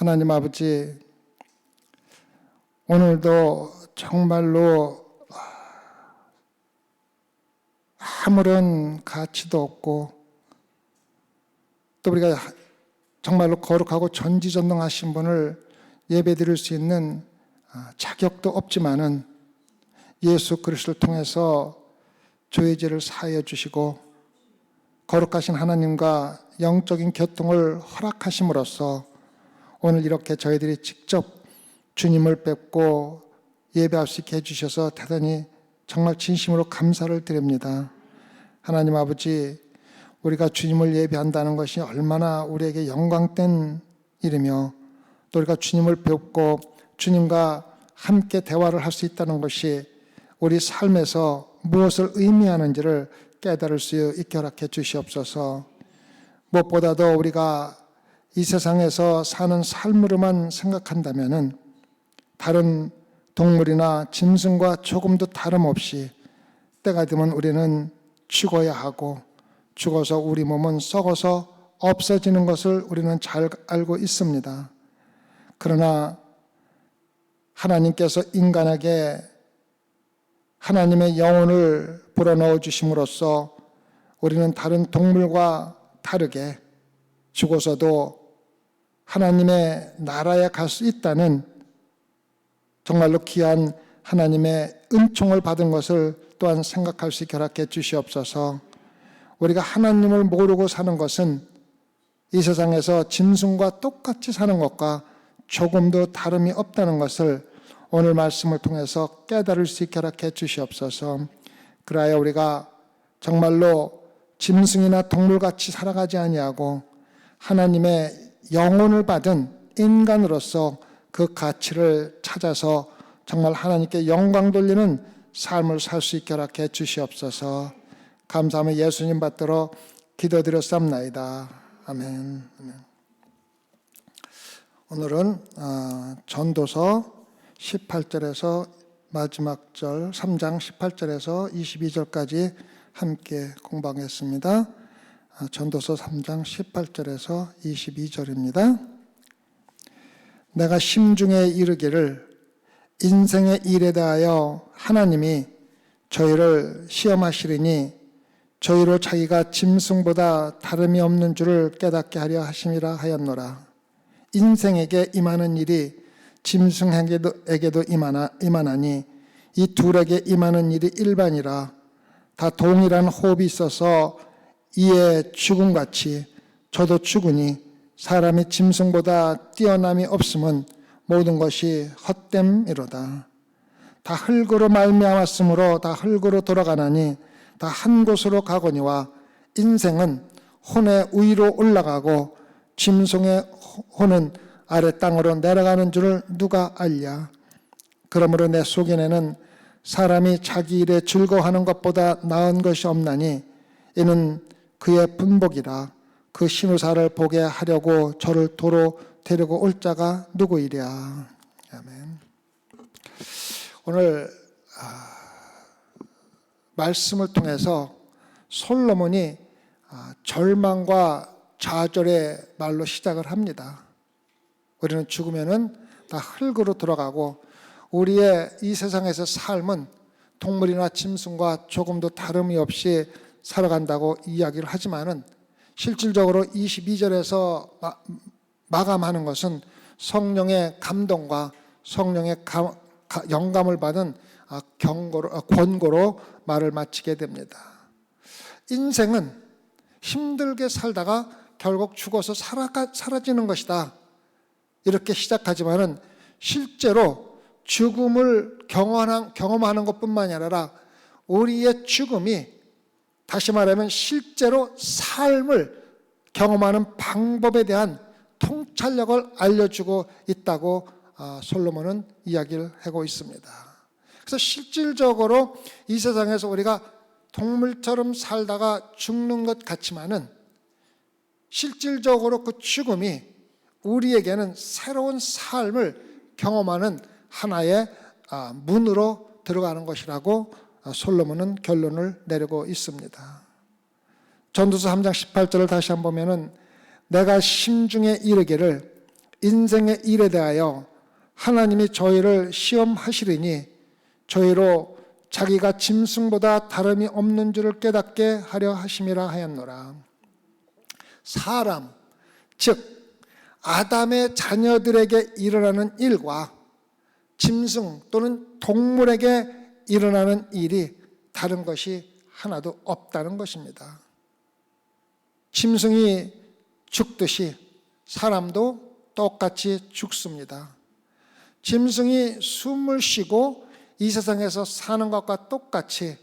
하나님 아버지, 오늘도 정말로 아무런 가치도 없고 또 우리가 정말로 거룩하고 전지전능하신 분을 예배드릴 수 있는 자격도 없지만은 예수 그리스도를 통해서 죄의 죄를 사하여 주시고 거룩하신 하나님과 영적인 교통을 허락하심으로써 오늘 이렇게 저희들이 직접 주님을 뵙고 예배할 수 있게 해주셔서 대단히 정말 진심으로 감사를 드립니다. 하나님 아버지, 우리가 주님을 예배한다는 것이 얼마나 우리에게 영광된 일이며 또 우리가 주님을 뵙고 주님과 함께 대화를 할 수 있다는 것이 우리 삶에서 무엇을 의미하는지를 깨달을 수 있게 허락해 주시옵소서. 무엇보다도 우리가 이 세상에서 사는 삶으로만 생각한다면은 다른 동물이나 짐승과 조금도 다름없이 때가 되면 우리는 죽어야 하고 죽어서 우리 몸은 썩어서 없어지는 것을 우리는 잘 알고 있습니다. 그러나 하나님께서 인간에게 하나님의 영혼을 불어넣어 주심으로써 우리는 다른 동물과 다르게 죽어서도 하나님의 나라에 갈 수 있다는 정말로 귀한 하나님의 은총을 받은 것을 또한 생각할 수 있게 허락해 주시옵소서. 우리가 하나님을 모르고 사는 것은 이 세상에서 짐승과 똑같이 사는 것과 조금도 다름이 없다는 것을 오늘 말씀을 통해서 깨달을 수 있게 허락해 주시옵소서. 그래야 우리가 정말로 짐승이나 동물같이 살아가지 아니하고 하나님의 영혼을 받은 인간으로서 그 가치를 찾아서 정말 하나님께 영광 돌리는 삶을 살 수 있게 허락해 주시옵소서. 감사하며 예수님 받들어 기도드렸사옵나이다. 아멘. 오늘은 전도서 18절에서 마지막 절 3장 18절에서 22절까지 함께 공부하겠습니다. 전도서 3장 18절에서 22절입니다. 내가 심중에 이르기를 인생의 일에 대하여 하나님이 저희를 시험하시리니 저희로 자기가 짐승보다 다름이 없는 줄을 깨닫게 하려 하심이라 하였노라. 인생에게 임하는 일이 짐승에게도 임하나니 이 둘에게 임하는 일이 일반이라. 다 동일한 호흡이 있어서 이에 죽음같이 저도 죽으니 사람이 짐승보다 뛰어남이 없음은 모든 것이 헛됨이로다. 다 흙으로 말미암았으므로 다 흙으로 돌아가나니 다 한 곳으로 가거니와 인생은 혼의 위로 올라가고 짐승의 혼은 아래 땅으로 내려가는 줄을 누가 알랴. 그러므로 내 속인에는 사람이 자기 일에 즐거워하는 것보다 나은 것이 없나니 이는 그의 분복이라. 그 신우사를 보게 하려고 저를 도로 데리고 올 자가 누구이랴. 아멘. 오늘 말씀을 통해서 솔로몬이 절망과 좌절의 말로 시작을 합니다. 우리는 죽으면은 다 흙으로 돌아가고 우리의 이 세상에서 삶은 동물이나 짐승과 조금도 다름이 없이 살아간다고 이야기를 하지만은 실질적으로 22절에서 마감하는 것은 성령의 감동과 성령의 영감을 받은 권고로 말을 마치게 됩니다. 인생은 힘들게 살다가 결국 죽어서 사라지는 것이다. 이렇게 시작하지만은 실제로 죽음을 경험하는 것뿐만이 아니라 우리의 죽음이 다시 말하면 실제로 삶을 경험하는 방법에 대한 통찰력을 알려주고 있다고 솔로몬은 이야기를 하고 있습니다. 그래서 실질적으로 이 세상에서 우리가 동물처럼 살다가 죽는 것 같지만은 실질적으로 그 죽음이 우리에게는 새로운 삶을 경험하는 하나의 문으로 들어가는 것이라고 솔로몬은 결론을 내리고 있습니다. 전도서 3장 18절을 다시 한번 보면은 내가 심중에 이르기를 인생의 일에 대하여 하나님이 저희를 시험하시리니 저희로 자기가 짐승보다 다름이 없는 줄을 깨닫게 하려 하심이라 하였노라. 사람, 즉 아담의 자녀들에게 일어나는 일과 짐승 또는 동물에게 일어나는 일이 다른 것이 하나도 없다는 것입니다. 짐승이 죽듯이 사람도 똑같이 죽습니다. 짐승이 숨을 쉬고 이 세상에서 사는 것과 똑같이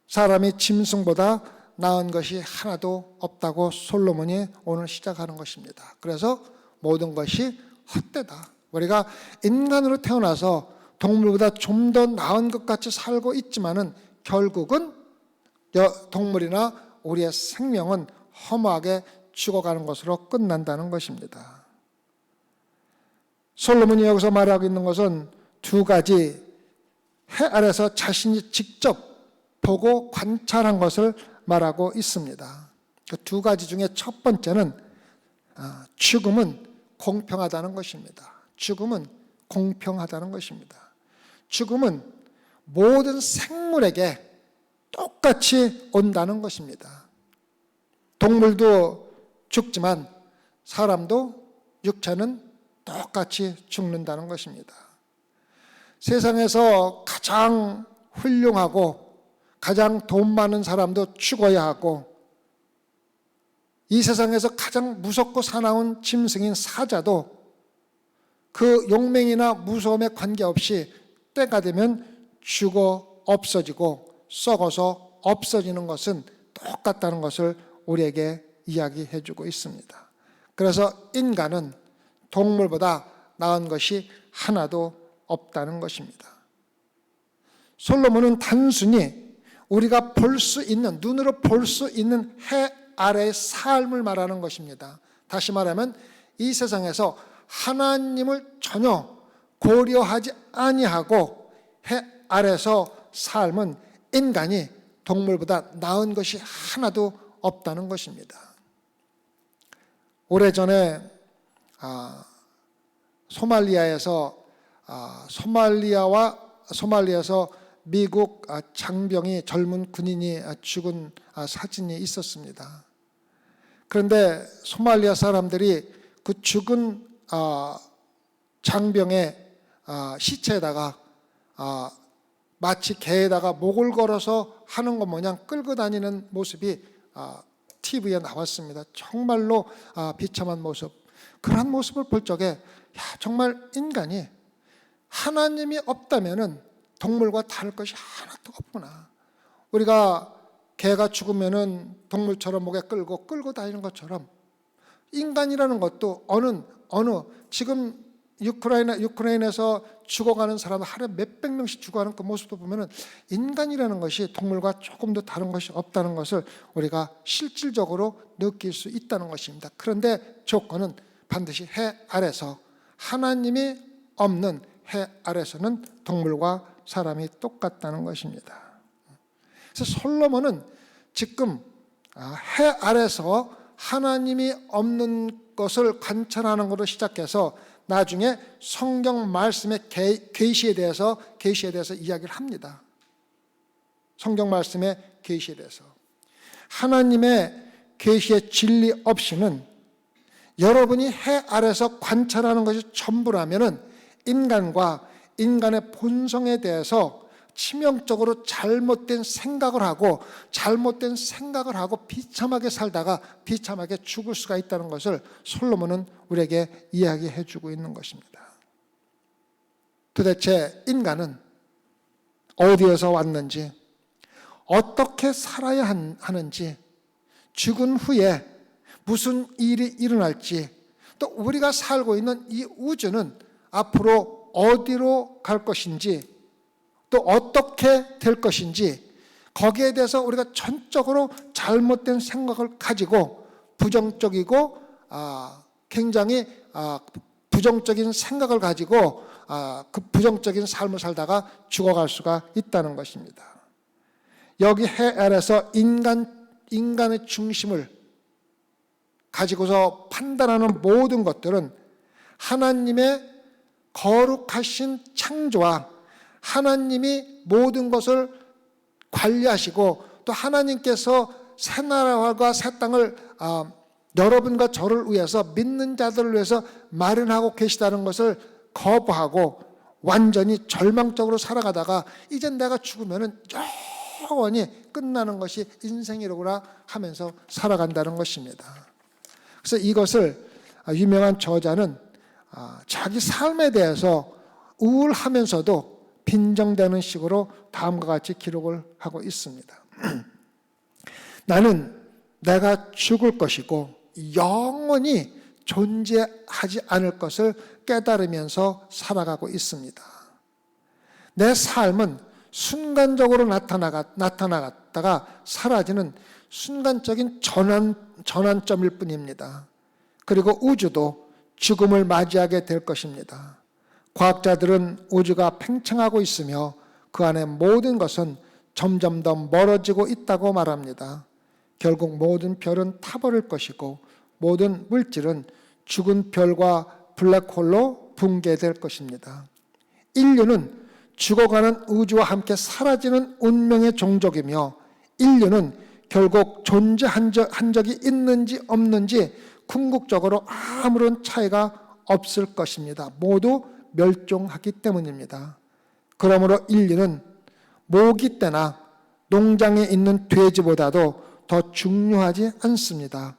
사람이 짐승보다 나은 것이 하나도 없다고 솔로몬이 오늘 시작하는 것입니다. 그래서 모든 것이 헛되다. 우리가 인간으로 태어나서 동물보다 좀 더 나은 것 같이 살고 있지만은 결국은 동물이나 우리의 생명은 허무하게 죽어가는 것으로 끝난다는 것입니다. 솔로몬이 여기서 말하고 있는 것은 두 가지 해 아래서 자신이 직접 보고 관찰한 것을 말하고 있습니다. 그 두 가지 중에 첫 번째는 죽음은 공평하다는 것입니다. 죽음은 공평하다는 것입니다. 죽음은 모든 생물에게 똑같이 온다는 것입니다. 동물도 죽지만 사람도 육체는 똑같이 죽는다는 것입니다. 세상에서 가장 훌륭하고 가장 돈 많은 사람도 죽어야 하고 이 세상에서 가장 무섭고 사나운 짐승인 사자도 그 용맹이나 무서움에 관계없이 때가 되면 죽어 없어지고 썩어서 없어지는 것은 똑같다는 것을 우리에게 이야기해 주고 있습니다. 그래서 인간은 동물보다 나은 것이 하나도 없다는 것입니다. 솔로몬은 단순히 우리가 볼 수 있는, 눈으로 볼 수 있는 해 아래의 삶을 말하는 것입니다. 다시 말하면 이 세상에서 하나님을 전혀 고려하지 아니하고 해 아래서 삶은 인간이 동물보다 나은 것이 하나도 없다는 것입니다. 오래전에 소말리아에서 미국 장병이 젊은 군인이 죽은 사진이 있었습니다. 그런데 소말리아 사람들이 그 죽은 장병의 시체에다가 마치 개에다가 목을 걸어서 하는 것 마냥 끌고 다니는 모습이 TV에 나왔습니다. 정말로 비참한 모습. 그런 모습을 볼 적에 정말 인간이 하나님이 없다면은 동물과 다를 것이 하나도 없구나. 우리가 개가 죽으면은 동물처럼 목에 끌고 다니는 것처럼 인간이라는 것도 어느 지금 유크레인에서 죽어가는 사람 하루에 몇백 명씩 죽어가는 그 모습도 보면은 인간이라는 것이 동물과 조금 더 다른 것이 없다는 것을 우리가 실질적으로 느낄 수 있다는 것입니다. 그런데 조건은 반드시 해 아래서 하나님이 없는 해 아래서는 동물과 사람이 똑같다는 것입니다. 그래서 솔로몬은 지금 해 아래서 하나님이 없는 것을 관찰하는 것으로 시작해서 나중에 성경 말씀의 계시에 대해서 이야기를 합니다. 성경 말씀의 계시에 대해서 하나님의 계시의 진리 없이는 여러분이 해 아래서 관찰하는 것이 전부라면은 인간과 인간의 본성에 대해서 치명적으로 잘못된 생각을 하고 비참하게 살다가 비참하게 죽을 수가 있다는 것을 솔로몬은 우리에게 이야기해 주고 있는 것입니다. 도대체 인간은 어디에서 왔는지, 어떻게 살아야 하는지, 죽은 후에 무슨 일이 일어날지, 또 우리가 살고 있는 이 우주는 앞으로 어디로 갈 것인지, 또 어떻게 될 것인지, 거기에 대해서 우리가 전적으로 잘못된 생각을 가지고 부정적이고 굉장히 부정적인 생각을 가지고 그 부정적인 삶을 살다가 죽어갈 수가 있다는 것입니다. 여기 해 아래서 인간의 중심을 가지고서 판단하는 모든 것들은 하나님의 거룩하신 창조와 하나님이 모든 것을 관리하시고 또 하나님께서 새 나라와 새 땅을 여러분과 저를 위해서, 믿는 자들을 위해서 마련하고 계시다는 것을 거부하고 완전히 절망적으로 살아가다가 이제 내가 죽으면 영원히 끝나는 것이 인생이로구나 하면서 살아간다는 것입니다. 그래서 이것을 유명한 저자는 자기 삶에 대해서 우울하면서도 빈정대는 식으로 다음과 같이 기록을 하고 있습니다. 나는 내가 죽을 것이고 영원히 존재하지 않을 것을 깨달으면서 살아가고 있습니다. 내 삶은 순간적으로 나타나갔다가 사라지는 순간적인 전환점일 뿐입니다. 그리고 우주도 죽음을 맞이하게 될 것입니다. 과학자들은 우주가 팽창하고 있으며 그 안에 모든 것은 점점 더 멀어지고 있다고 말합니다. 결국 모든 별은 타버릴 것이고 모든 물질은 죽은 별과 블랙홀로 붕괴될 것입니다. 인류는 죽어가는 우주와 함께 사라지는 운명의 종족이며 인류는 결국 존재한 적이 있는지 없는지 궁극적으로 아무런 차이가 없을 것입니다. 모두 멸종하기 때문입니다. 그러므로 인류는 모기 떼나 농장에 있는 돼지보다도 더 중요하지 않습니다.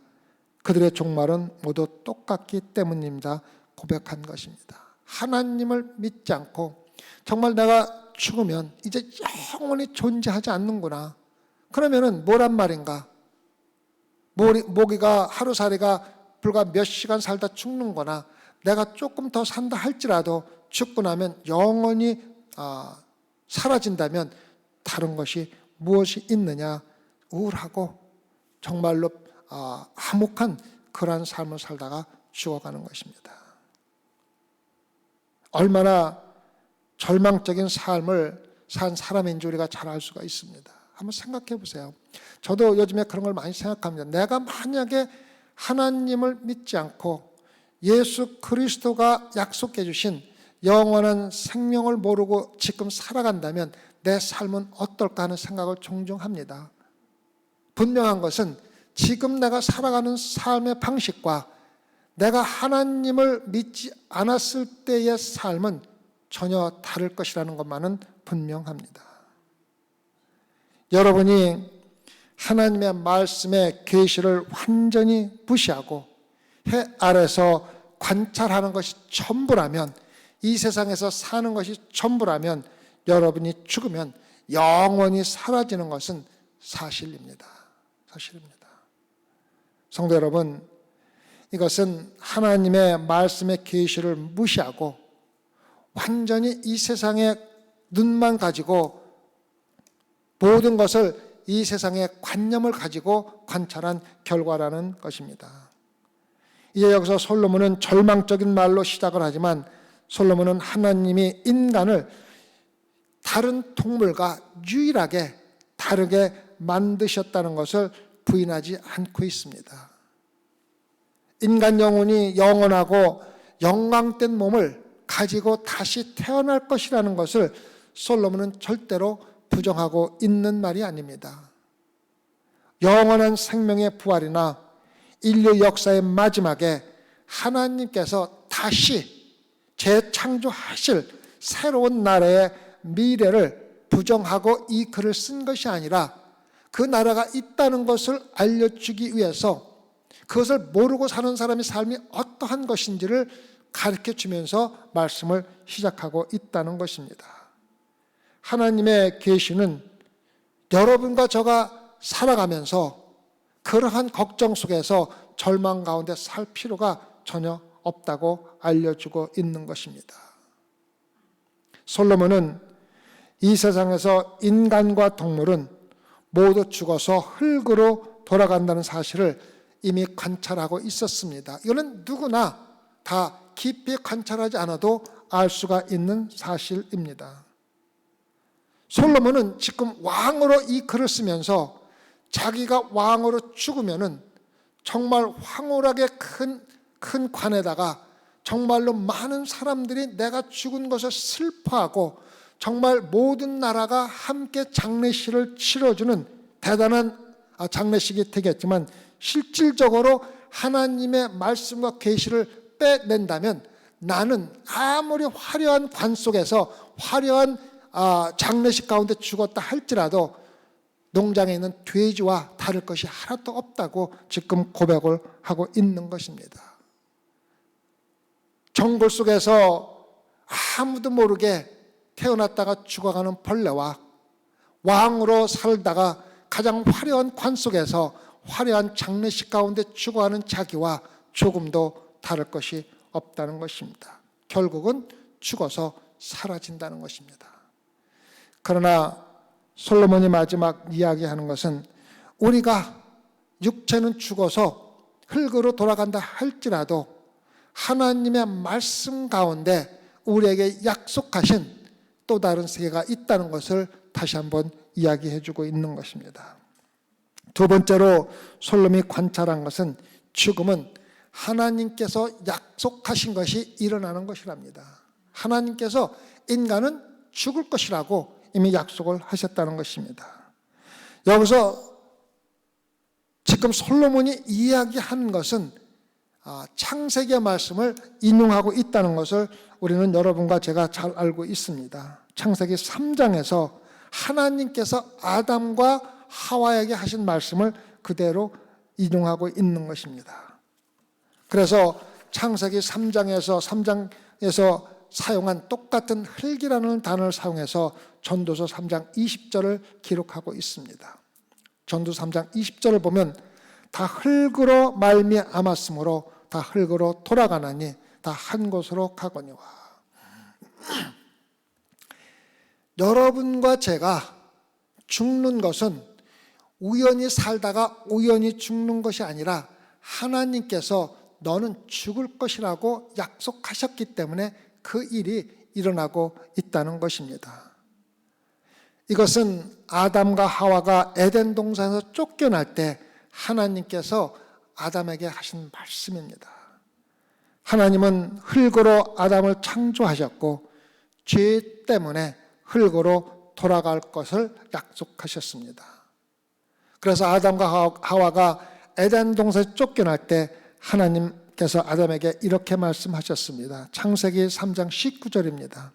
그들의 종말은 모두 똑같기 때문입니다. 고백한 것입니다. 하나님을 믿지 않고 정말 내가 죽으면 이제 영원히 존재하지 않는구나. 그러면은 뭐란 말인가? 모기가 하루살이가 불과 몇 시간 살다 죽는 거나 내가 조금 더 산다 할지라도 죽고 나면 영원히 사라진다면 다른 것이 무엇이 있느냐? 우울하고 정말로 화목한 그러한 삶을 살다가 죽어가는 것입니다. 얼마나 절망적인 삶을 산 사람인 줄 우리가 잘 알 수가 있습니다. 한번 생각해 보세요. 저도 요즘에 그런 걸 많이 생각합니다. 내가 만약에 하나님을 믿지 않고 예수 그리스도가 약속해 주신 영원한 생명을 모르고 지금 살아간다면 내 삶은 어떨까 하는 생각을 종종 합니다. 분명한 것은 지금 내가 살아가는 삶의 방식과 내가 하나님을 믿지 않았을 때의 삶은 전혀 다를 것이라는 것만은 분명합니다. 여러분이 하나님의 말씀의 계시를 완전히 무시하고 해 아래서 관찰하는 것이 전부라면, 이 세상에서 사는 것이 전부라면 여러분이 죽으면 영원히 사라지는 것은 사실입니다. 성도 여러분, 이것은 하나님의 말씀의 계시를 무시하고 완전히 이 세상의 눈만 가지고 모든 것을 이 세상의 관념을 가지고 관찰한 결과라는 것입니다. 이제 여기서 솔로몬은 절망적인 말로 시작을 하지만 솔로몬은 하나님이 인간을 다른 동물과 유일하게 다르게 만드셨다는 것을 부인하지 않고 있습니다. 인간 영혼이 영원하고 영광된 몸을 가지고 다시 태어날 것이라는 것을 솔로몬은 절대로 부정하고 있는 말이 아닙니다. 영원한 생명의 부활이나 인류 역사의 마지막에 하나님께서 다시 재창조하실 새로운 나라의 미래를 부정하고 이 글을 쓴 것이 아니라 그 나라가 있다는 것을 알려주기 위해서 그것을 모르고 사는 사람의 삶이 어떠한 것인지를 가르쳐주면서 말씀을 시작하고 있다는 것입니다. 하나님의 계시는 여러분과 저가 살아가면서 그러한 걱정 속에서 절망 가운데 살 필요가 전혀 없다고 알려주고 있는 것입니다. 솔로몬은 이 세상에서 인간과 동물은 모두 죽어서 흙으로 돌아간다는 사실을 이미 관찰하고 있었습니다. 이거는 누구나 다 깊이 관찰하지 않아도 알 수가 있는 사실입니다. 솔로몬은 지금 왕으로 이 글을 쓰면서 자기가 왕으로 죽으면은 정말 황홀하게 큰 관에다가 정말로 많은 사람들이 내가 죽은 것을 슬퍼하고 정말 모든 나라가 함께 장례식을 치러주는 대단한 장례식이 되겠지만, 실질적으로 하나님의 말씀과 계시를 빼낸다면 나는 아무리 화려한 관 속에서 화려한 장례식 가운데 죽었다 할지라도 농장에 있는 돼지와 다를 것이 하나도 없다고 지금 고백을 하고 있는 것입니다. 정글 속에서 아무도 모르게 태어났다가 죽어가는 벌레와 왕으로 살다가 가장 화려한 관 속에서 화려한 장례식 가운데 죽어가는 자기와 조금도 다를 것이 없다는 것입니다. 결국은 죽어서 사라진다는 것입니다. 그러나 솔로몬이 마지막 이야기하는 것은 우리가 육체는 죽어서 흙으로 돌아간다 할지라도 하나님의 말씀 가운데 우리에게 약속하신 또 다른 세계가 있다는 것을 다시 한번 이야기해 주고 있는 것입니다. 두 번째로 솔로몬이 관찰한 것은 죽음은 하나님께서 약속하신 것이 일어나는 것이랍니다. 하나님께서 인간은 죽을 것이라고 이미 약속을 하셨다는 것입니다. 여기서 지금 솔로몬이 이야기하는 것은 창세기의 말씀을 인용하고 있다는 것을 우리는 여러분과 제가 잘 알고 있습니다. 창세기 3장에서 하나님께서 아담과 하와에게 하신 말씀을 그대로 인용하고 있는 것입니다. 그래서 창세기 3장에서 사용한 똑같은 흙이라는 단어를 사용해서 전도서 3장 20절을 기록하고 있습니다. 전도서 3장 20절을 보면 다 흙으로 말미암았으므로 다 흙으로 돌아가나니 다 한 곳으로 가거니와. 여러분과 제가 죽는 것은 우연히 살다가 우연히 죽는 것이 아니라 하나님께서 너는 죽을 것이라고 약속하셨기 때문에 그 일이 일어나고 있다는 것입니다. 이것은 아담과 하와가 에덴 동산에서 쫓겨날 때 하나님께서 아담에게 하신 말씀입니다. 하나님은 흙으로 아담을 창조하셨고 죄 때문에 흙으로 돌아갈 것을 약속하셨습니다. 그래서 아담과 하와가 에덴 동산에서 쫓겨날 때 하나님께서 아담에게 이렇게 말씀하셨습니다. 창세기 3장 19절입니다.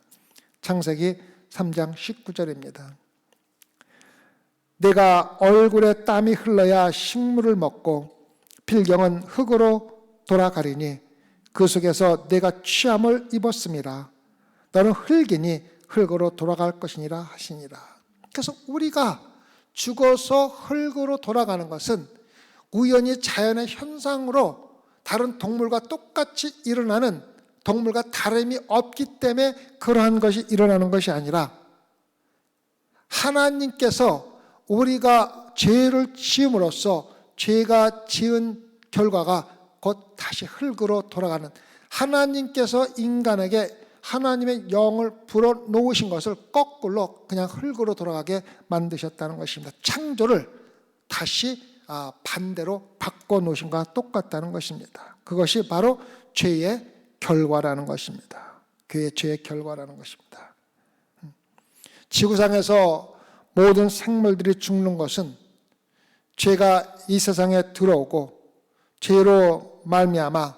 창세기 3장 19절입니다. 내가 얼굴에 땀이 흘러야 식물을 먹고 필경은 흙으로 돌아가리니 그 속에서 내가 취함을 입었음이라. 너는 흙이니 흙으로 돌아갈 것이니라 하시니라. 그래서 우리가 죽어서 흙으로 돌아가는 것은 우연히 자연의 현상으로 다른 동물과 똑같이 일어나는, 동물과 다름이 없기 때문에 그러한 것이 일어나는 것이 아니라 하나님께서 우리가 죄를 지음으로써 죄가 지은 결과가 곧 다시 흙으로 돌아가는, 하나님께서 인간에게 하나님의 영을 불어놓으신 것을 거꾸로 그냥 흙으로 돌아가게 만드셨다는 것입니다. 창조를 다시 반대로 바꿔놓으신 것과 똑같다는 것입니다. 그것이 바로 죄의 결과라는 것입니다. 그의 죄의 결과라는 것입니다. 지구상에서 모든 생물들이 죽는 것은 죄가 이 세상에 들어오고 죄로 말미암아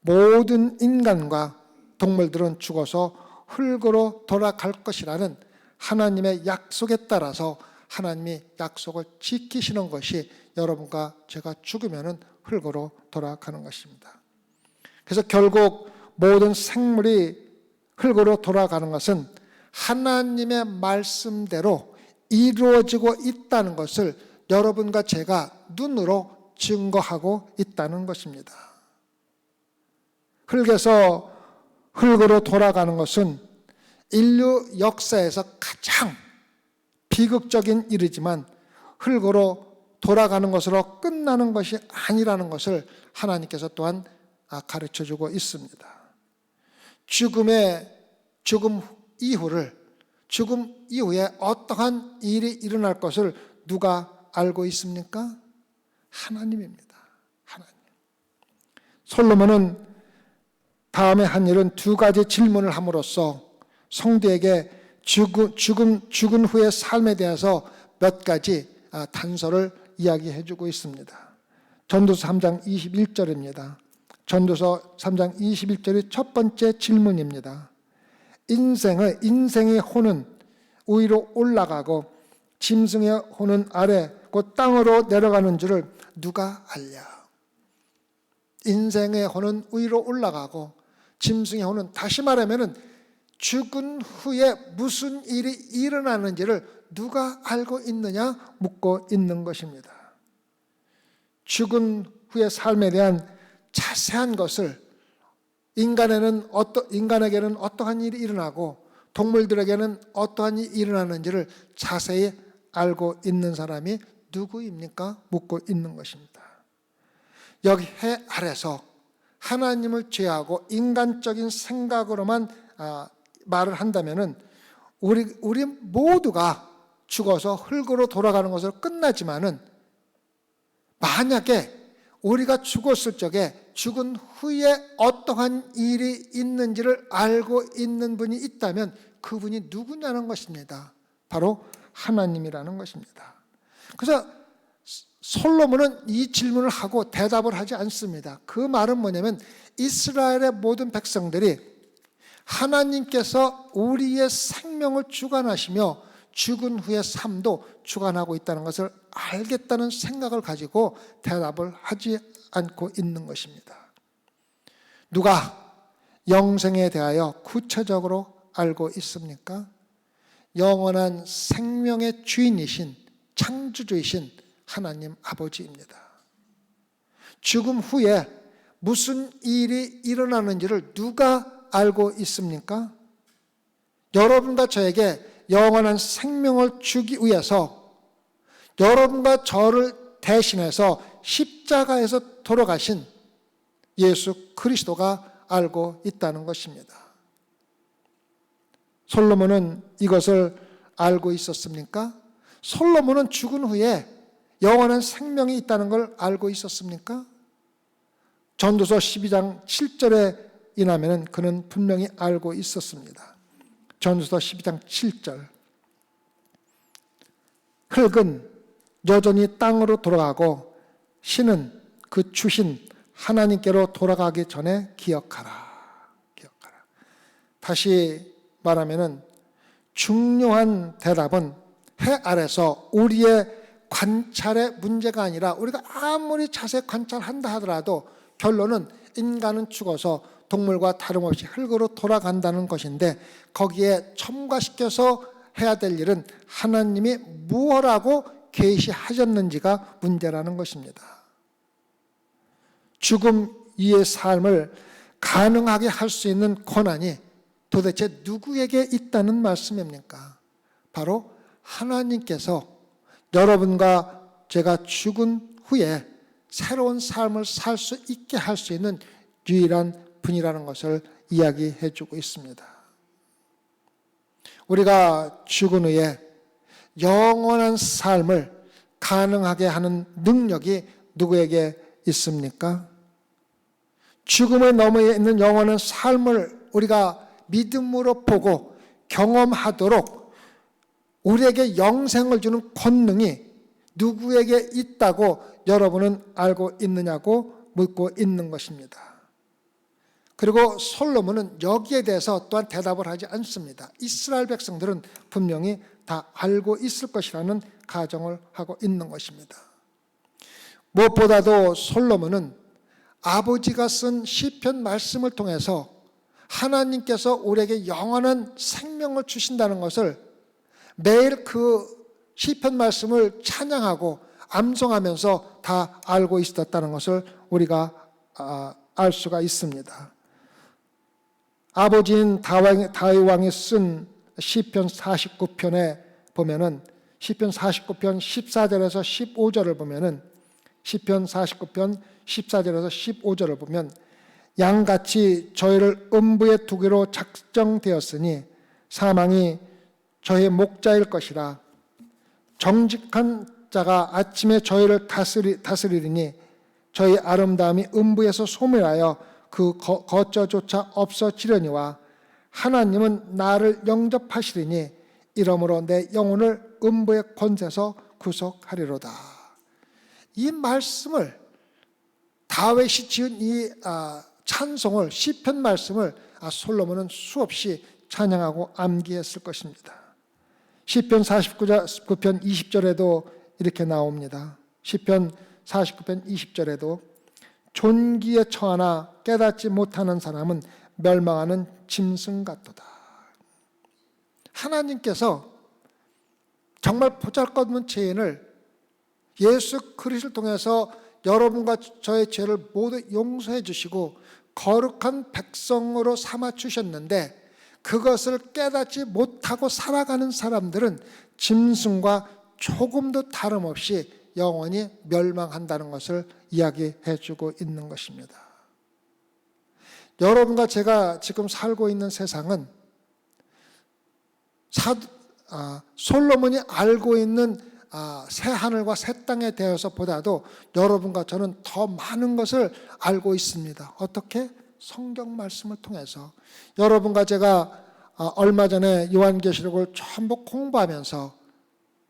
모든 인간과 동물들은 죽어서 흙으로 돌아갈 것이라는 하나님의 약속에 따라서 하나님이 약속을 지키시는 것이 여러분과 제가 죽으면 흙으로 돌아가는 것입니다. 그래서 결국 모든 생물이 흙으로 돌아가는 것은 하나님의 말씀대로 이루어지고 있다는 것을 여러분과 제가 눈으로 증거하고 있다는 것입니다. 흙에서 흙으로 돌아가는 것은 인류 역사에서 가장 비극적인 일이지만 흙으로 돌아가는 것으로 끝나는 것이 아니라는 것을 하나님께서 또한 가르쳐주고 있습니다. 죽음 이후에 어떠한 일이 일어날 것을 누가 알고 있습니까? 하나님입니다. 하나님. 솔로몬은 다음에 한 일은 두 가지 질문을 함으로써 성도에게 죽은 후의 삶에 대해서 몇 가지 단서를 이야기해 주고 있습니다. 전도서 3장 21절입니다. 전도서 3장 21절이 첫 번째 질문입니다. 인생의 혼은 위로 올라가고 짐승의 혼은 아래 곧 땅으로 내려가는 줄을 누가 알랴? 인생의 혼은 위로 올라가고 짐승의 혼은, 다시 말하면 죽은 후에 무슨 일이 일어나는지를 누가 알고 있느냐 묻고 있는 것입니다. 죽은 후의 삶에 대한 자세한 것을 인간에게는 어떠한 일이 일어나고 동물들에게는 어떠한 일이 일어나는지를 자세히 알고 있는 사람이 누구입니까? 묻고 있는 것입니다. 여기 해 아래서 하나님을 제하고 인간적인 생각으로만 말을 한다면은 우리 모두가 죽어서 흙으로 돌아가는 것으로 끝나지만은, 만약에 우리가 죽었을 적에 죽은 후에 어떠한 일이 있는지를 알고 있는 분이 있다면 그분이 누구냐는 것입니다. 바로 하나님이라는 것입니다. 그래서 솔로몬은 이 질문을 하고 대답을 하지 않습니다. 그 말은 뭐냐면, 이스라엘의 모든 백성들이 하나님께서 우리의 생명을 주관하시며 죽은 후의 삶도 주관하고 있다는 것을 알겠다는 생각을 가지고 대답을 하지 않고 있는 것입니다. 누가 영생에 대하여 구체적으로 알고 있습니까? 영원한 생명의 주인이신 창조주이신 하나님 아버지입니다. 죽음 후에 무슨 일이 일어나는지를 누가 알고 있습니까? 여러분과 저에게 영원한 생명을 주기 위해서 여러분과 저를 대신해서 십자가에서 돌아가신 예수 그리스도가 알고 있다는 것입니다. 솔로몬은 이것을 알고 있었습니까? 솔로몬은 죽은 후에 영원한 생명이 있다는 걸 알고 있었습니까? 전도서 12장 7절에 인하면 그는 분명히 알고 있었습니다. 전도서 12장 7절. 흙은 여전히 땅으로 돌아가고 신은 그 주신 하나님께로 돌아가기 전에 기억하라. 다시 말하면 중요한 대답은 해 아래서 우리의 관찰의 문제가 아니라, 우리가 아무리 자세히 관찰한다 하더라도 결론은 인간은 죽어서 동물과 다름없이 흙으로 돌아간다는 것인데, 거기에 첨가시켜서 해야 될 일은 하나님이 무엇라고 계시하셨는지가 문제라는 것입니다. 죽음 이의 삶을 가능하게 할 수 있는 권한이 도대체 누구에게 있다는 말씀입니까? 바로 하나님께서 여러분과 제가 죽은 후에 새로운 삶을 살 수 있게 할 수 있는 유일한 분이라는 것을 이야기해 주고 있습니다. 우리가 죽은 후에 영원한 삶을 가능하게 하는 능력이 누구에게 있습니까? 죽음을 너머에 있는 영원한 삶을 우리가 믿음으로 보고 경험하도록 우리에게 영생을 주는 권능이 누구에게 있다고 여러분은 알고 있느냐고 묻고 있는 것입니다. 그리고 솔로몬은 여기에 대해서 또한 대답을 하지 않습니다. 이스라엘 백성들은 분명히 다 알고 있을 것이라는 가정을 하고 있는 것입니다. 무엇보다도 솔로몬은 아버지가 쓴 시편 말씀을 통해서 하나님께서 우리에게 영원한 생명을 주신다는 것을 매일 그 시편 말씀을 찬양하고 암송하면서 다 알고 있었다는 것을 우리가 알 수가 있습니다. 아버지인 다윗 왕이 쓴 시편 49편에 보면은, 시편 49편 14절에서 15절을 보면은, 시편 49편 14절에서 15절을 보면, 양같이 저희를 음부에 두기로 작정되었으니 사망이 저희의 목자일 것이라. 정직한 자가 아침에 저희를 다스리리니 저희 아름다움이 음부에서 소멸하여 그 거처조차 없어지려니와 하나님은 나를 영접하시리니 이러므로 내 영혼을 음부의 권세에서 구속하리로다. 이 말씀을 다윗이 지은 이 찬송을, 시편 말씀을 솔로몬은 수없이 찬양하고 암기했을 것입니다. 시편 49편 20절에도 이렇게 나옵니다. 시편 49편 20절에도 존귀에 처하나 깨닫지 못하는 사람은 멸망하는 짐승 같도다. 하나님께서 정말 보잘것없는 죄인을 예수 그리스도를 통해서 여러분과 저의 죄를 모두 용서해 주시고 거룩한 백성으로 삼아 주셨는데, 그것을 깨닫지 못하고 살아가는 사람들은 짐승과 조금도 다름없이 영원히 멸망한다는 것을 이야기해 주고 있는 것입니다. 여러분과 제가 지금 살고 있는 세상은 솔로몬이 알고 있는 새 하늘과 새 땅에 대해서 보다도 여러분과 저는 더 많은 것을 알고 있습니다. 어떻게? 성경 말씀을 통해서. 여러분과 제가 얼마 전에 요한계시록을 전부 공부하면서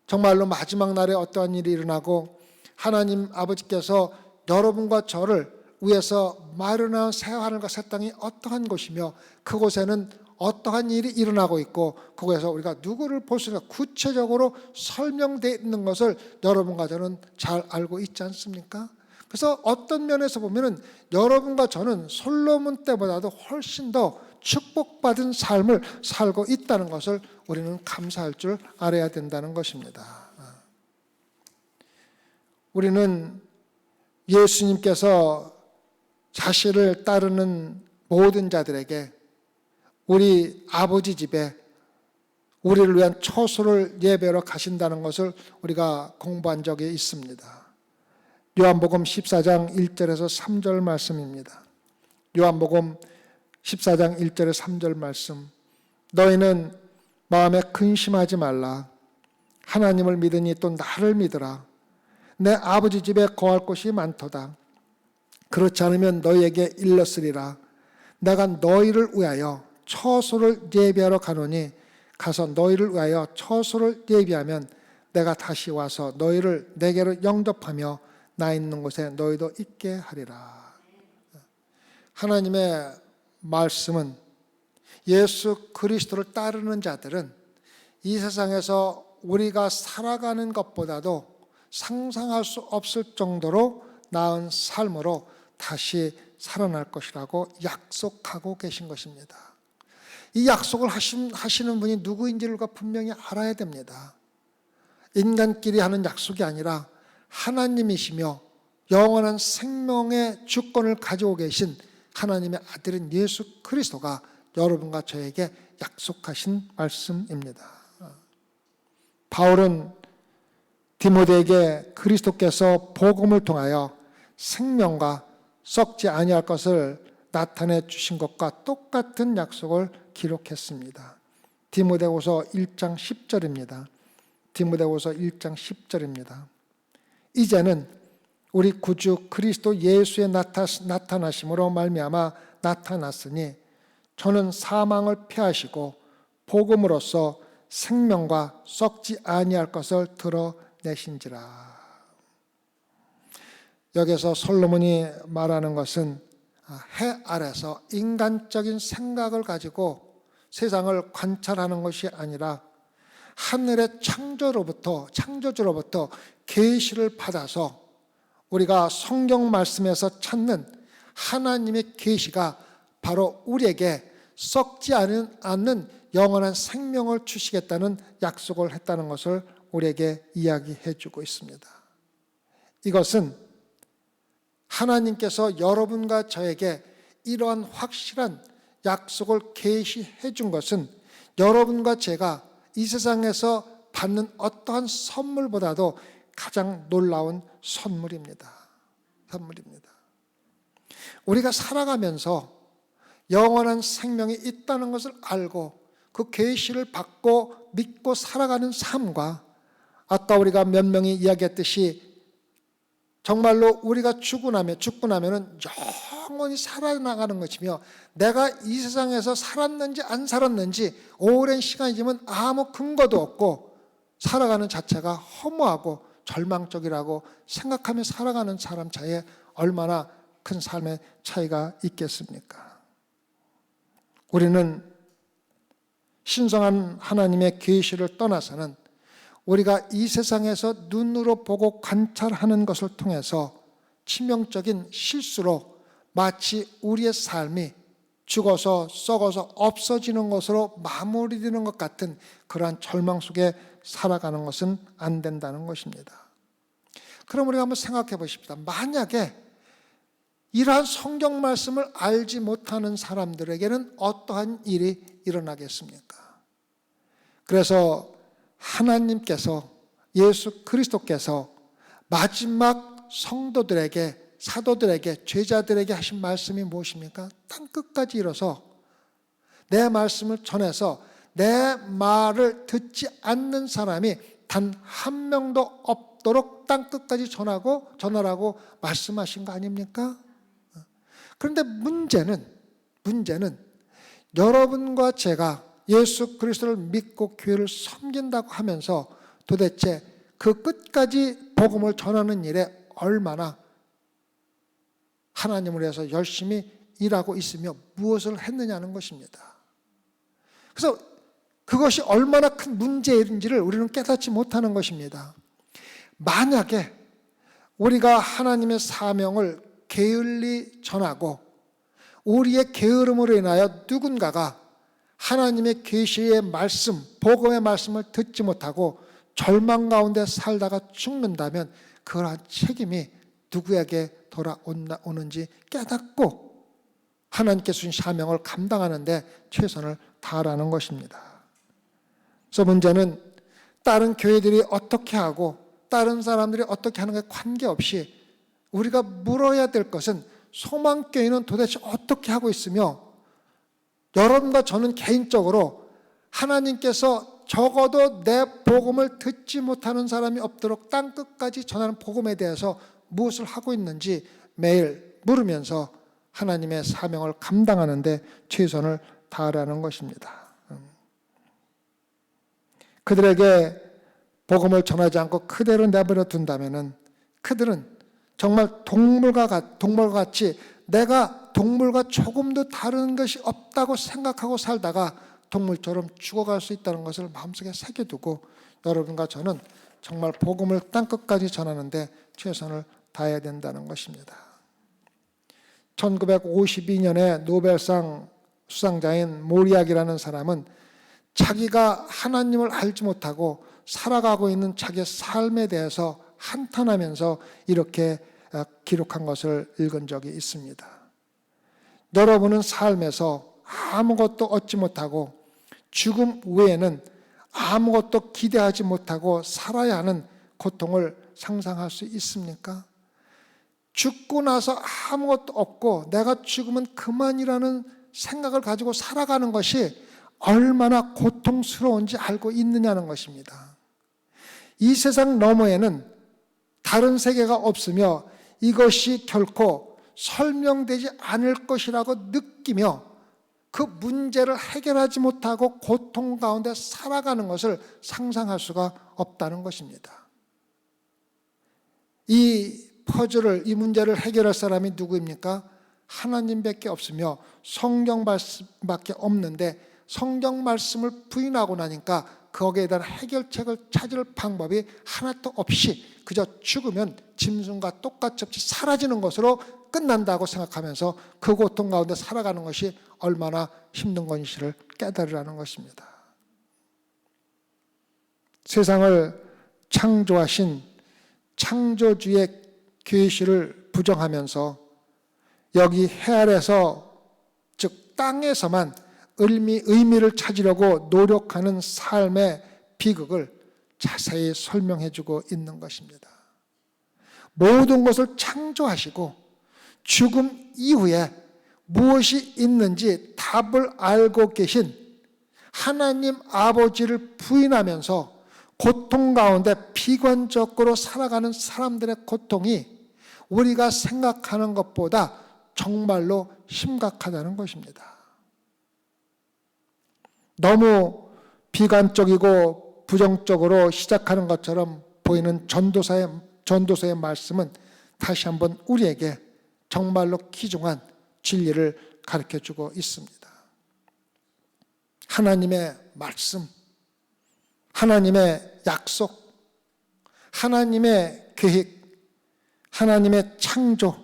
정말로 마지막 날에 어떠한 일이 일어나고 하나님 아버지께서 여러분과 저를 위해서 마련한 새 하늘과 새 땅이 어떠한 곳이며 그곳에는 어떠한 일이 일어나고 있고 그곳에서 우리가 누구를 볼 수 있는가 구체적으로 설명되어 있는 것을 여러분과 저는 잘 알고 있지 않습니까? 그래서 어떤 면에서 보면은 여러분과 저는 솔로몬 때보다도 훨씬 더 축복받은 삶을 살고 있다는 것을 우리는 감사할 줄 알아야 된다는 것입니다. 우리는 예수님께서 자신을 따르는 모든 자들에게 우리 아버지 집에 우리를 위한 처소를 예배하러 가신다는 것을 우리가 공부한 적이 있습니다. 요한복음 14장 1절에서 3절 말씀입니다. 요한복음 14장 1절에 3절 말씀. 너희는 마음에 근심하지 말라. 하나님을 믿으니 또 나를 믿으라. 내 아버지 집에 거할 곳이 많도다. 그렇지 않으면 너희에게 일렀으리라. 내가 너희를 위하여 처소를 예비하러 가노니 가서 너희를 위하여 처소를 예비하면 내가 다시 와서 너희를 내게로 영접하며 나 있는 곳에 너희도 있게 하리라. 하나님의 말씀은 예수 그리스도를 따르는 자들은 이 세상에서 우리가 살아가는 것보다도 상상할 수 없을 정도로 나은 삶으로 다시 살아날 것이라고 약속하고 계신 것입니다. 이 약속을 하시는 분이 누구인지를 분명히 알아야 됩니다. 인간끼리 하는 약속이 아니라 하나님이시며 영원한 생명의 주권을 가지고 계신 하나님의 아들인 예수 그리스도가 여러분과 저에게 약속하신 말씀입니다. 바울은 디모데에게 그리스도께서 복음을 통하여 생명과 썩지 아니할 것을 나타내 주신 것과 똑같은 약속을 기록했습니다. 디모데후서 1장 10절입니다. 디모데후서 1장 10절입니다. 이제는 우리 구주 그리스도 예수의 나타나심으로 말미암아 나타났으니 저는 사망을 피하시고 복음으로써 생명과 썩지 아니할 것을 드러내신지라. 여기서 솔로몬이 말하는 것은 해 아래서 인간적인 생각을 가지고 세상을 관찰하는 것이 아니라 하늘의 창조주로부터 계시를 받아서 우리가 성경 말씀에서 찾는 하나님의 계시가 바로 우리에게 썩지 않는 영원한 생명을 주시겠다는 약속을 했다는 것을 우리에게 이야기해 주고 있습니다. 이것은 하나님께서 여러분과 저에게 이러한 확실한 약속을 계시해 준 것은 여러분과 제가 이 세상에서 받는 어떠한 선물보다도 가장 놀라운 선물입니다. 우리가 살아가면서 영원한 생명이 있다는 것을 알고 그 계시를 받고 믿고 살아가는 삶과 아까 우리가 몇 명이 이야기했듯이 정말로 우리가 죽고 나면은 영원히 살아나가는 것이며, 내가 이 세상에서 살았는지 안 살았는지 오랜 시간이 지면 아무 근거도 없고 살아가는 자체가 허무하고 절망적이라고 생각하며 살아가는 사람 차이에 얼마나 큰 삶의 차이가 있겠습니까? 우리는 신성한 하나님의 계시를 떠나서는 우리가 이 세상에서 눈으로 보고 관찰하는 것을 통해서 치명적인 실수로 마치 우리의 삶이 죽어서 썩어서 없어지는 것으로 마무리되는 것 같은 그러한 절망 속에 살아가는 것은 안 된다는 것입니다. 그럼 우리가 한번 생각해 보십시다. 만약에 이러한 성경 말씀을 알지 못하는 사람들에게는 어떠한 일이 일어나겠습니까? 그래서 하나님께서, 예수 그리스도께서 마지막 성도들에게, 사도들에게, 제자들에게 하신 말씀이 무엇입니까? 땅끝까지 이뤄서 내 말씀을 전해서 내 말을 듣지 않는 사람이 단 한 명도 없도록 땅끝까지 전하라고 말씀하신 거 아닙니까? 그런데 문제는 여러분과 제가 예수 그리스도를 믿고 교회를 섬긴다고 하면서 도대체 그 끝까지 복음을 전하는 일에 얼마나 하나님을 위해서 열심히 일하고 있으며 무엇을 했느냐는 것입니다. 그래서 그것이 얼마나 큰 문제인지를 우리는 깨닫지 못하는 것입니다. 만약에 우리가 하나님의 사명을 게을리 전하고 우리의 게으름으로 인하여 누군가가 하나님의 계시의 말씀, 복음의 말씀을 듣지 못하고 절망 가운데 살다가 죽는다면 그러한 책임이 누구에게 돌아오는지 깨닫고 하나님께 주신 사명을 감당하는 데 최선을 다하라는 것입니다. 그래서 문제는 다른 교회들이 어떻게 하고 다른 사람들이 어떻게 하는 것에 관계없이 우리가 물어야 될 것은 소망교회는 도대체 어떻게 하고 있으며, 여러분과 저는 개인적으로 하나님께서 적어도 내 복음을 듣지 못하는 사람이 없도록 땅끝까지 전하는 복음에 대해서 무엇을 하고 있는지 매일 물으면서 하나님의 사명을 감당하는 데 최선을 다하라는 것입니다. 그들에게 복음을 전하지 않고 그대로 내버려 둔다면은 그들은 정말 동물과 같이 내가 동물과 조금도 다른 것이 없다고 생각하고 살다가 동물처럼 죽어갈 수 있다는 것을 마음속에 새겨두고 여러분과 저는 정말 복음을 땅끝까지 전하는데 최선을 다해야 된다는 것입니다. 1952년에 노벨상 수상자인 모리약이라는 사람은 자기가 하나님을 알지 못하고 살아가고 있는 자기의 삶에 대해서 한탄하면서 이렇게 기록한 것을 읽은 적이 있습니다. 여러분은 삶에서 아무것도 얻지 못하고 죽음 외에는 아무것도 기대하지 못하고 살아야 하는 고통을 상상할 수 있습니까? 죽고 나서 아무것도 없고 내가 죽으면 그만이라는 생각을 가지고 살아가는 것이 얼마나 고통스러운지 알고 있느냐는 것입니다. 이 세상 너머에는 다른 세계가 없으며 이것이 결코 설명되지 않을 것이라고 느끼며 그 문제를 해결하지 못하고 고통 가운데 살아가는 것을 상상할 수가 없다는 것입니다. 이 퍼즐을, 이 문제를 해결할 사람이 누구입니까? 하나님밖에 없으며 성경 말씀밖에 없는데 성경 말씀을 부인하고 나니까 거기에 대한 해결책을 찾을 방법이 하나도 없이 그저 죽으면 짐승과 똑같이 사라지는 것으로 끝난다고 생각하면서 그 고통 가운데 살아가는 것이 얼마나 힘든 것인지를 깨달으라는 것입니다. 세상을 창조하신 창조주의 계시를 부정하면서 여기 해 아래서, 즉 땅에서만 의미를 찾으려고 노력하는 삶의 비극을 자세히 설명해주고 있는 것입니다. 모든 것을 창조하시고 죽음 이후에 무엇이 있는지 답을 알고 계신 하나님 아버지를 부인하면서 고통 가운데 비관적으로 살아가는 사람들의 고통이 우리가 생각하는 것보다 정말로 심각하다는 것입니다. 너무 비관적이고 부정적으로 시작하는 것처럼 보이는 전도서의 말씀은 다시 한번 우리에게 정말로 귀중한 진리를 가르쳐주고 있습니다. 하나님의 말씀, 하나님의 약속, 하나님의 계획, 하나님의 창조,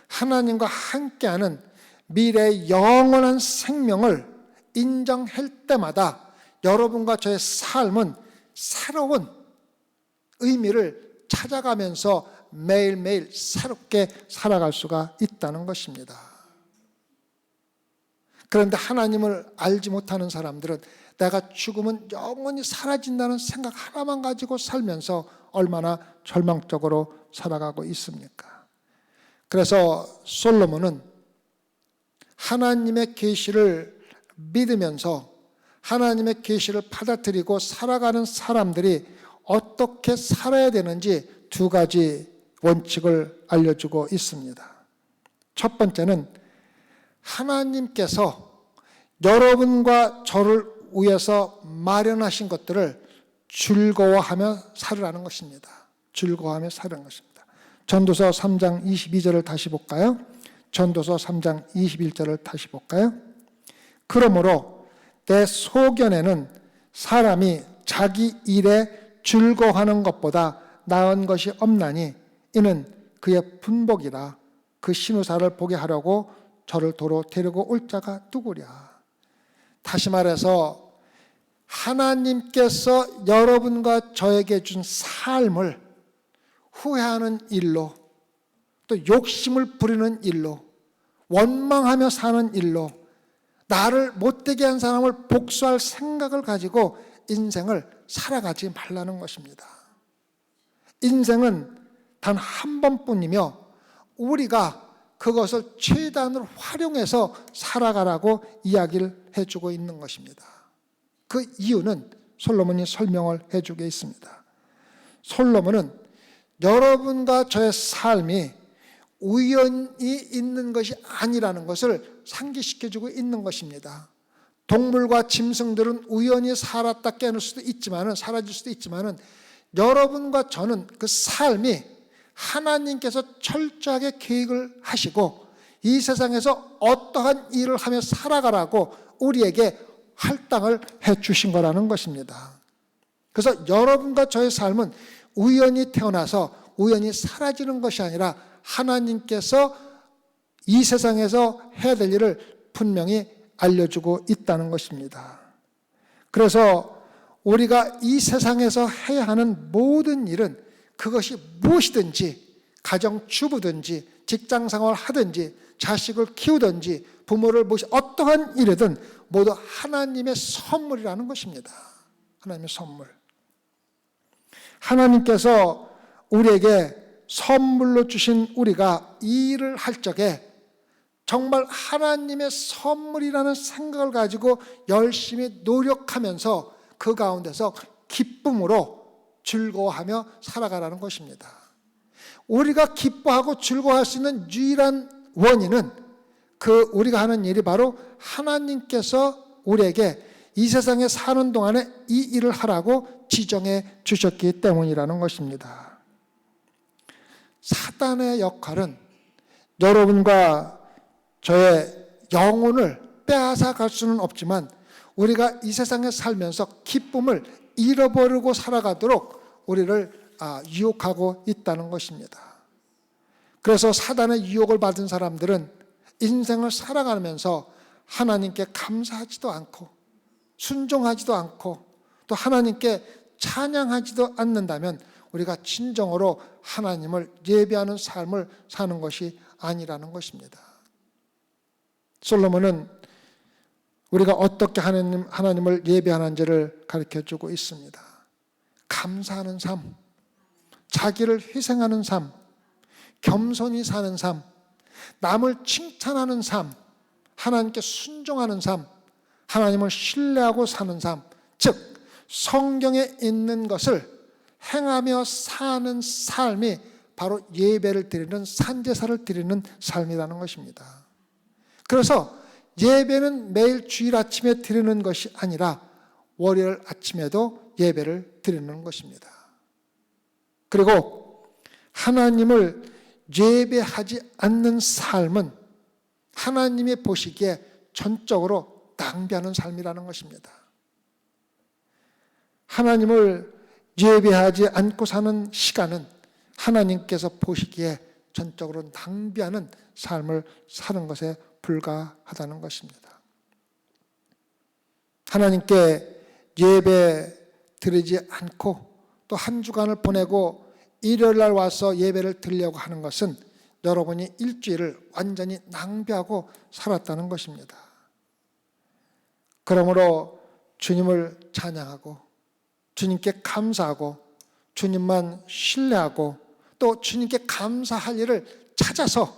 하나님과 함께하는 미래의 영원한 생명을 인정할 때마다 여러분과 저의 삶은 새로운 의미를 찾아가면서 매일매일 새롭게 살아갈 수가 있다는 것입니다. 그런데 하나님을 알지 못하는 사람들은 내가 죽으면 영원히 사라진다는 생각 하나만 가지고 살면서 얼마나 절망적으로 살아가고 있습니까? 그래서 솔로몬은 하나님의 계시를 믿으면서 하나님의 계시를 받아들이고 살아가는 사람들이 어떻게 살아야 되는지 두 가지 원칙을 알려주고 있습니다. 첫 번째는 하나님께서 여러분과 저를 위해서 마련하신 것들을 즐거워하며 살으라는 것입니다. 즐거워하며 살으라는 것입니다. 전도서 3장 22절을 다시 볼까요? 전도서 3장 21절을 다시 볼까요? 그러므로 내 소견에는 사람이 자기 일에 즐거워하는 것보다 나은 것이 없나니 이는 그의 분복이라. 그 신우사를 보게 하려고 저를 도로 데리고 올 자가 누구랴. 다시 말해서 하나님께서 여러분과 저에게 준 삶을 후회하는 일로, 또 욕심을 부리는 일로, 원망하며 사는 일로, 나를 못되게 한 사람을 복수할 생각을 가지고 인생을 살아가지 말라는 것입니다. 인생은 단 한 번뿐이며 우리가 그것을 최대한으로 활용해서 살아가라고 이야기를 해주고 있는 것입니다. 그 이유는 솔로몬이 설명을 해주고 있습니다. 솔로몬은 여러분과 저의 삶이 우연히 있는 것이 아니라는 것을 상기시켜주고 있는 것입니다. 동물과 짐승들은 우연히 살았다 깨어날 수도 있지만은, 사라질 수도 있지만은, 여러분과 저는 그 삶이 하나님께서 철저하게 계획을 하시고 이 세상에서 어떠한 일을 하며 살아가라고 우리에게 할당을 해 주신 거라는 것입니다. 그래서 여러분과 저의 삶은 우연히 태어나서 우연히 사라지는 것이 아니라 하나님께서 이 세상에서 해야 될 일을 분명히 알려주고 있다는 것입니다. 그래서 우리가 이 세상에서 해야 하는 모든 일은 그것이 무엇이든지, 가정주부든지 직장생활을 하든지 자식을 키우든지 부모를 모시 어떠한 일이든 모두 하나님의 선물이라는 것입니다. 하나님의 선물. 하나님께서 우리에게 선물로 주신 우리가 이 일을 할 적에 정말 하나님의 선물이라는 생각을 가지고 열심히 노력하면서 그 가운데서 기쁨으로 즐거워하며 살아가라는 것입니다. 우리가 기뻐하고 즐거워할 수 있는 유일한 원인은 우리가 하는 일이 바로 하나님께서 우리에게 이 세상에 사는 동안에 이 일을 하라고 지정해 주셨기 때문이라는 것입니다. 사단의 역할은 여러분과 저의 영혼을 빼앗아 갈 수는 없지만 우리가 이 세상에 살면서 기쁨을 잃어버리고 살아가도록 우리를 유혹하고 있다는 것입니다. 그래서 사단의 유혹을 받은 사람들은 인생을 살아가면서 하나님께 감사하지도 않고 순종하지도 않고 또 하나님께 찬양하지도 않는다면 우리가 진정으로 하나님을 예배하는 삶을 사는 것이 아니라는 것입니다. 솔로몬은 우리가 어떻게 하나님을 예배하는지를 가르쳐주고 있습니다. 감사하는 삶, 자기를 희생하는 삶, 겸손히 사는 삶, 남을 칭찬하는 삶, 하나님께 순종하는 삶, 하나님을 신뢰하고 사는 삶, 즉 성경에 있는 것을 행하며 사는 삶이 바로 예배를 드리는, 산제사를 드리는 삶이라는 것입니다. 그래서 예배는 매일 주일 아침에 드리는 것이 아니라 월요일 아침에도 예배를 드리는 것입니다. 그리고 하나님을 예배하지 않는 삶은 하나님이 보시기에 전적으로 낭비하는 삶이라는 것입니다. 하나님을 예배하지 않고 사는 시간은 하나님께서 보시기에 전적으로 낭비하는 삶을 사는 것에 불과하다는 것입니다. 하나님께 예배 드리지 않고 또 한 주간을 보내고 일요일 날 와서 예배를 드리려고 하는 것은 여러분이 일주일을 완전히 낭비하고 살았다는 것입니다. 그러므로 주님을 찬양하고 주님께 감사하고 주님만 신뢰하고 또 주님께 감사할 일을 찾아서,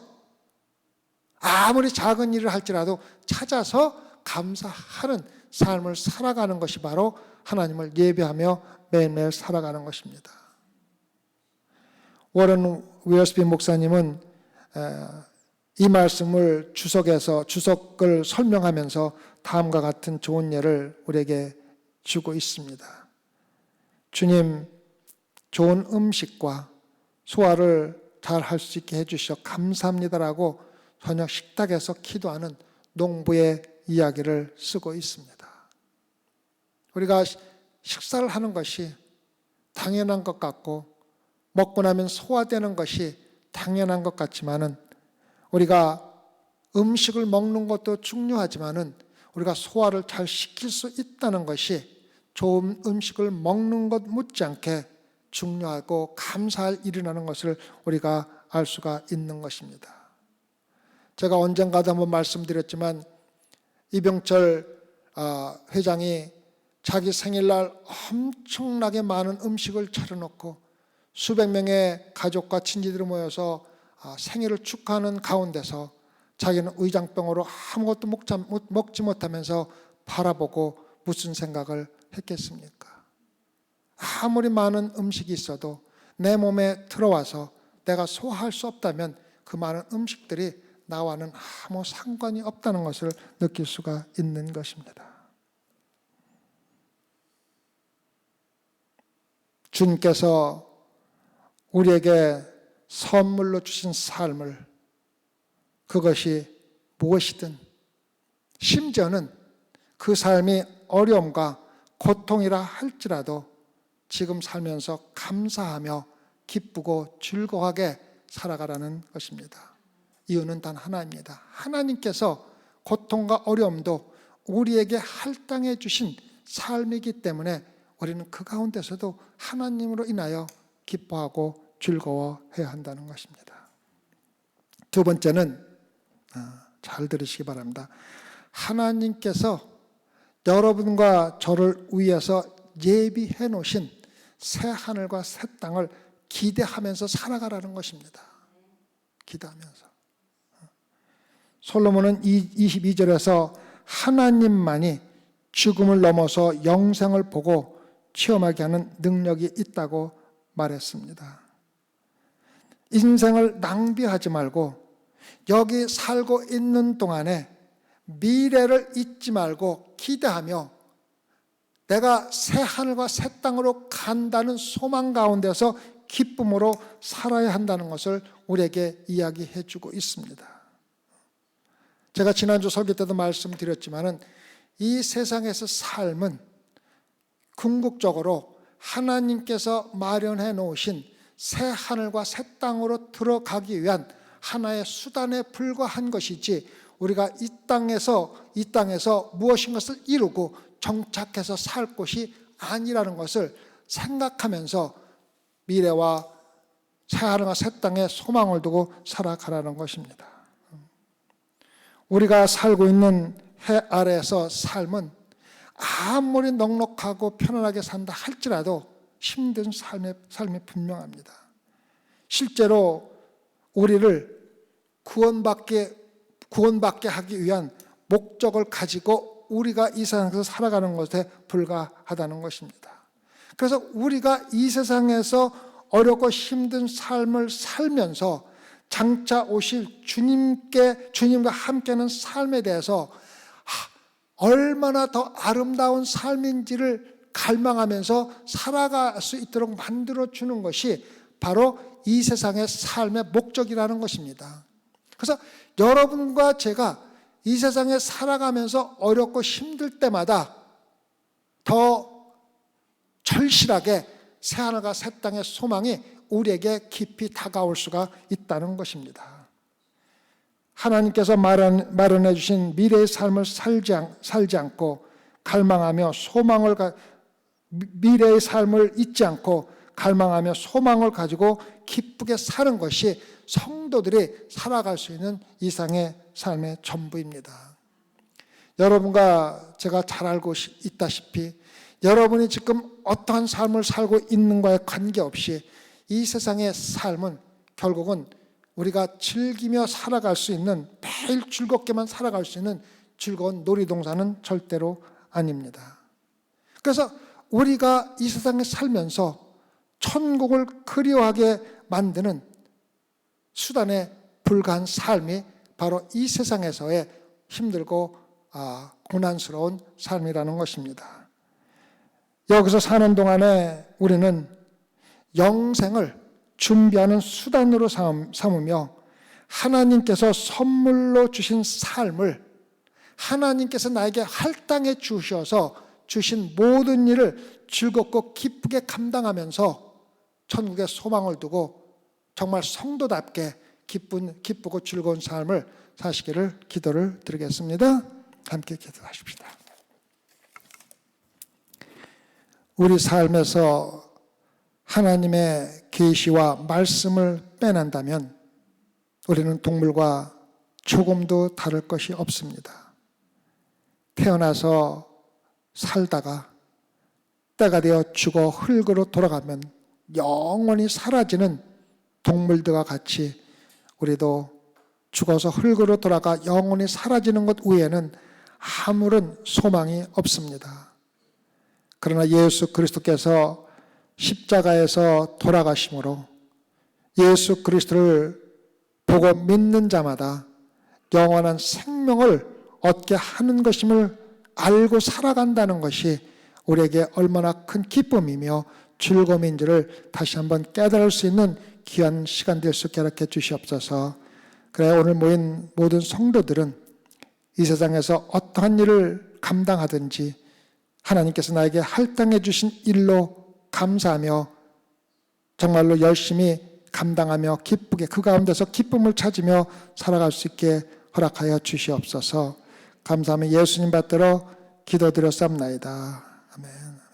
아무리 작은 일을 할지라도 찾아서 감사하는 삶을 살아가는 것이 바로 하나님을 예배하며 매일매일 살아가는 것입니다. 워런 웨어스비 목사님은 이 말씀을 주석을 설명하면서 다음과 같은 좋은 예를 우리에게 주고 있습니다. 주님, 좋은 음식과 소화를 잘 할 수 있게 해주셔 감사합니다라고 저녁 식탁에서 기도하는 농부의 이야기를 쓰고 있습니다. 우리가 식사를 하는 것이 당연한 것 같고 먹고 나면 소화되는 것이 당연한 것 같지만은, 우리가 음식을 먹는 것도 중요하지만은 우리가 소화를 잘 시킬 수 있다는 것이 좋은 음식을 먹는 것 못지않게 중요하고 감사할 일이라는 것을 우리가 알 수가 있는 것입니다. 제가 언젠가도 한번 말씀드렸지만 이병철 회장이 자기 생일날 엄청나게 많은 음식을 차려놓고 수백 명의 가족과 친지들이 모여서 생일을 축하하는 가운데서 자기는 의장병으로 아무것도 먹지 못하면서 바라보고 무슨 생각을 했겠습니까? 아무리 많은 음식이 있어도 내 몸에 들어와서 내가 소화할 수 없다면 그 많은 음식들이 나와는 아무 상관이 없다는 것을 느낄 수가 있는 것입니다. 주님께서 우리에게 선물로 주신 삶을, 그것이 무엇이든, 심지어는 그 삶이 어려움과 고통이라 할지라도 지금 살면서 감사하며 기쁘고 즐거워하게 살아가라는 것입니다. 이유는 단 하나입니다. 하나님께서 고통과 어려움도 우리에게 할당해 주신 삶이기 때문에 우리는 그 가운데서도 하나님으로 인하여 기뻐하고 즐거워해야 한다는 것입니다. 두 번째는 잘 들으시기 바랍니다. 하나님께서 여러분과 저를 위해서 예비해 놓으신 새 하늘과 새 땅을 기대하면서 살아가라는 것입니다. 기대하면서. 솔로몬은 22절에서 하나님만이 죽음을 넘어서 영생을 보고 체험하게 하는 능력이 있다고 말했습니다. 인생을 낭비하지 말고 여기 살고 있는 동안에 미래를 잊지 말고 기대하며 내가 새 하늘과 새 땅으로 간다는 소망 가운데서 기쁨으로 살아야 한다는 것을 우리에게 이야기해 주고 있습니다. 제가 지난주 설교 때도 말씀드렸지만은 이 세상에서 삶은 궁극적으로 하나님께서 마련해 놓으신 새 하늘과 새 땅으로 들어가기 위한 하나의 수단에 불과한 것이지, 우리가 이 땅에서 무엇인 것을 이루고 정착해서 살 곳이 아니라는 것을 생각하면서 미래와 새 하늘과 새 땅에 소망을 두고 살아가라는 것입니다. 우리가 살고 있는 해 아래에서 삶은 아무리 넉넉하고 편안하게 산다 할지라도 힘든 삶이 분명합니다. 실제로 우리를 구원받게 하기 위한 목적을 가지고 우리가 이 세상에서 살아가는 것에 불과하다는 것입니다. 그래서 우리가 이 세상에서 어렵고 힘든 삶을 살면서 장차 오실 주님과 함께하는 삶에 대해서 얼마나 더 아름다운 삶인지를 갈망하면서 살아갈 수 있도록 만들어주는 것이 바로 이 세상의 삶의 목적이라는 것입니다. 그래서 여러분과 제가 이 세상에 살아가면서 어렵고 힘들 때마다 더 절실하게 새하늘과 새 땅의 소망이 우리에게 깊이 다가올 수가 있다는 것입니다. 하나님께서 마련해 주신 미래의 삶을 살지 않고 갈망하며 미래의 삶을 잊지 않고 갈망하며 소망을 가지고 기쁘게 사는 것이 성도들이 살아갈 수 있는 이상의 삶의 전부입니다. 여러분과 제가 잘 알고 있다시피 여러분이 지금 어떠한 삶을 살고 있는가에 관계없이 이 세상의 삶은 결국은 우리가 즐기며 살아갈 수 있는, 매일 즐겁게만 살아갈 수 있는 즐거운 놀이동산은 절대로 아닙니다. 그래서 우리가 이 세상에 살면서 천국을 그리워하게 만드는 수단에 불과한 삶이 바로 이 세상에서의 힘들고 고난스러운 삶이라는 것입니다. 여기서 사는 동안에 우리는 영생을 준비하는 수단으로 삼으며 하나님께서 선물로 주신 삶을 하나님께서 나에게 할당해 주셔서 주신 모든 일을 즐겁고 기쁘게 감당하면서 천국의 소망을 두고 정말 성도답게 기쁘고 즐거운 삶을 사시기를 기도를 드리겠습니다. 함께 기도하십시다. 우리 삶에서 하나님의 계시와 말씀을 빼낸다면 우리는 동물과 조금도 다를 것이 없습니다. 태어나서 살다가 때가 되어 죽어 흙으로 돌아가면 영원히 사라지는 동물들과 같이 우리도 죽어서 흙으로 돌아가 영원히 사라지는 것 외에는 아무런 소망이 없습니다. 그러나 예수 그리스도께서 십자가에서 돌아가심으로 예수 그리스도를 보고 믿는 자마다 영원한 생명을 얻게 하는 것임을 알고 살아간다는 것이 우리에게 얼마나 큰 기쁨이며 즐거움인지를 다시 한번 깨달을 수 있는 귀한 시간 될 수 있게 허락해 주시옵소서. 그래 오늘 모인 모든 성도들은 이 세상에서 어떠한 일을 감당하든지 하나님께서 나에게 할당해 주신 일로 감사하며 정말로 열심히 감당하며 기쁘게 그 가운데서 기쁨을 찾으며 살아갈 수 있게 허락하여 주시옵소서. 감사하며 예수님 받들어 기도드렸사옵나이다. 아멘.